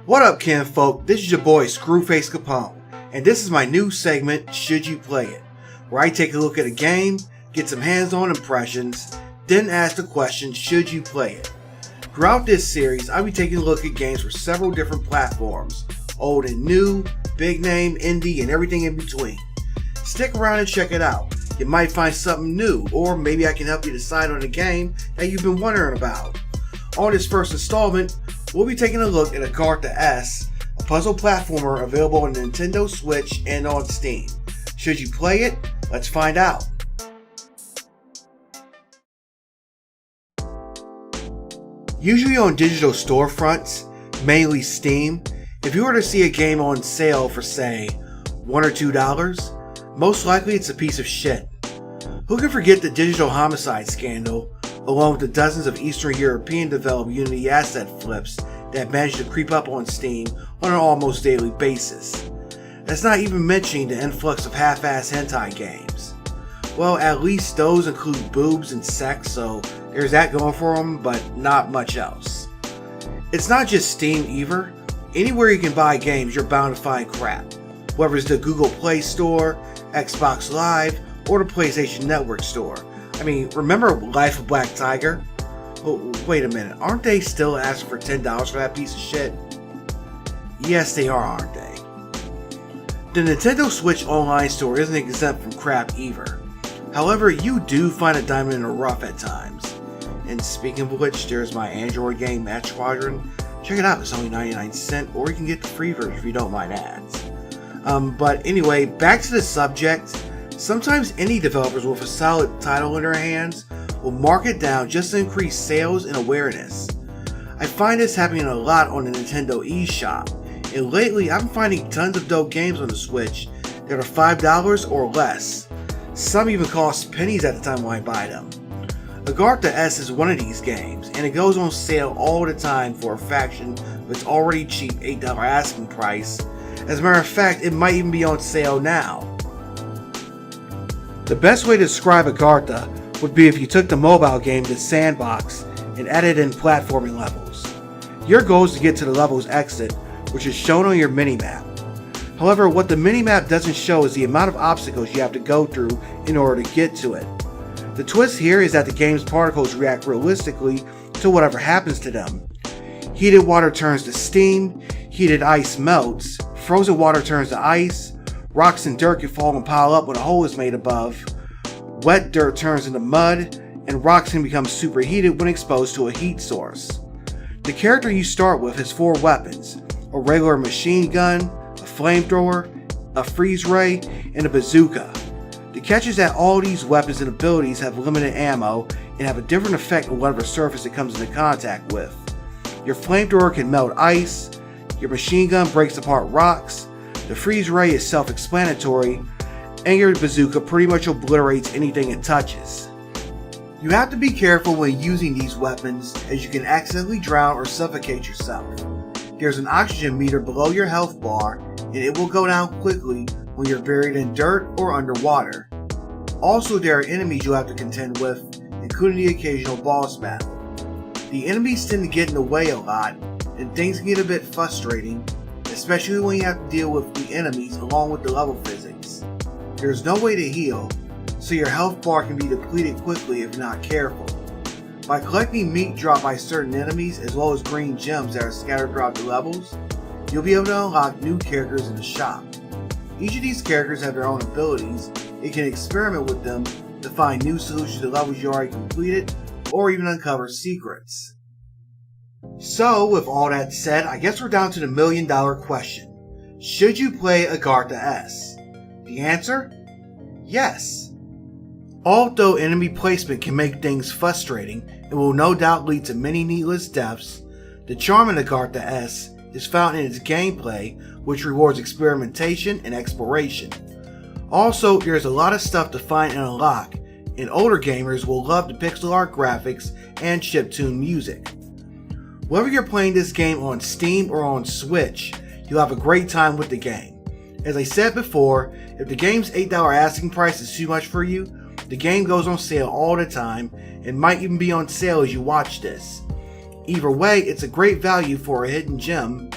What up, kinfolk? This is your boy Screwface Capone, and this is my new segment, Should You Play It?, where I take a look at a game, get some hands-on impressions, then ask the question, should you play it? Throughout this series, I'll be taking a look at games for several different platforms, old and new, big name, indie, and everything in between. Stick around and check it out. You might find something new, or maybe I can help you decide on a game that you've been wondering about. On this first installment, we'll be taking a look at Agartha S, a puzzle platformer available on Nintendo Switch and on Steam. Should you play it? Let's find out. Usually on digital storefronts, mainly Steam, if you were to see a game on sale for say $1 or $2, most likely it's a piece of shit. Who can forget the digital homicide scandal, along with the dozens of Eastern European developed Unity asset flips that managed to creep up on Steam on an almost daily basis? That's not even mentioning the influx of half-ass hentai games. Well, at least those include boobs and sex, so there's that going for them, but not much else. It's not just Steam either. Anywhere you can buy games, you're bound to find crap. Whether it's the Google Play Store, Xbox Live, or the PlayStation Network Store. I mean, remember Life of Black Tiger? Well, wait a minute, aren't they still asking for $10 for that piece of shit? Yes, they are, aren't they? The Nintendo Switch Online Store isn't exempt from crap either. However, you do find a diamond in the rough at times. And speaking of which, there's my Android game, Match Squadron. Check it out, it's only 99 cents, or you can get the free version if you don't mind ads. But anyway, back to the subject. Sometimes indie developers with a solid title in their hands will mark it down just to increase sales and awareness. I find this happening a lot on the Nintendo eShop, and lately I've been finding tons of dope games on the Switch that are $5 or less. Some even cost pennies at the time when I buy them. Agartha S is one of these games, and it goes on sale all the time for a fraction of its already cheap $8 asking price. As a matter of fact, it might even be on sale now. The best way to describe Agartha would be if you took the mobile game to Sandbox and added in platforming levels. Your goal is to get to the level's exit, which is shown on your minimap. However, what the minimap doesn't show is the amount of obstacles you have to go through in order to get to it. The twist here is that the game's particles react realistically to whatever happens to them. Heated water turns to steam, heated ice melts, frozen water turns to ice, rocks and dirt can fall and pile up when a hole is made above, wet dirt turns into mud, and rocks can become superheated when exposed to a heat source. The character you start with has 4 weapons: a regular machine gun, a flamethrower, a freeze ray, and a bazooka. The catch is that all these weapons and abilities have limited ammo and have a different effect on whatever surface it comes into contact with. Your flamethrower can melt ice, your machine gun breaks apart rocks, the freeze ray is self-explanatory, and your bazooka pretty much obliterates anything it touches. You have to be careful when using these weapons, as you can accidentally drown or suffocate yourself. There's an oxygen meter below your health bar, and it will go down quickly when you're buried in dirt or underwater. Also, there are enemies you'll have to contend with, including the occasional boss battle. The enemies tend to get in the way a lot, and things can get a bit frustrating, especially when you have to deal with the enemies along with the level physics. There's no way to heal, so your health bar can be depleted quickly if not careful. By collecting meat dropped by certain enemies as well as green gems that are scattered throughout the levels, you'll be able to unlock new characters in the shop. Each of these characters have their own abilities, and you can experiment with them to find new solutions to levels you already completed, or even uncover secrets. So, with all that said, I guess we're down to the $1 million question. Should you play Agartha S? The answer? Yes. Although enemy placement can make things frustrating and will no doubt lead to many needless deaths, the charm in Agartha S is found in its gameplay, which rewards experimentation and exploration. Also, there's a lot of stuff to find and unlock, and older gamers will love the pixel art graphics and chiptune music. Whether you're playing this game on Steam or on Switch, you'll have a great time with the game. As I said before, if the game's $8 asking price is too much for you, the game goes on sale all the time and might even be on sale as you watch this. Either way, it's a great value for a hidden gem,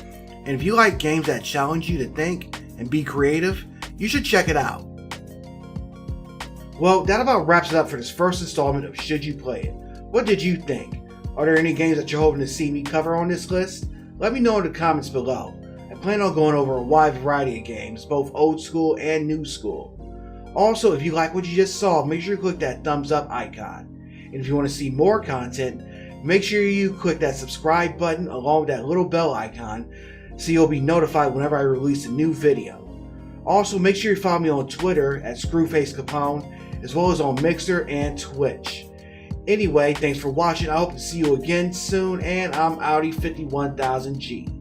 And if you like games that challenge you to think and be creative, you should check it out. Well, that about wraps it up for this first installment of Should You Play It? What did you think? Are there any games that you're hoping to see me cover on this list? Let me know in the comments below. I plan on going over a wide variety of games, both old school and new school. Also, if you like what you just saw, make sure you click that thumbs up icon. And if you want to see more content, make sure you click that subscribe button along with that little bell icon so you'll be notified whenever I release a new video. Also, make sure you follow me on Twitter at ScrewfaceCapone, as well as on Mixer and Twitch. Anyway, thanks for watching. I hope to see you again soon, and I'm Audi 51000G.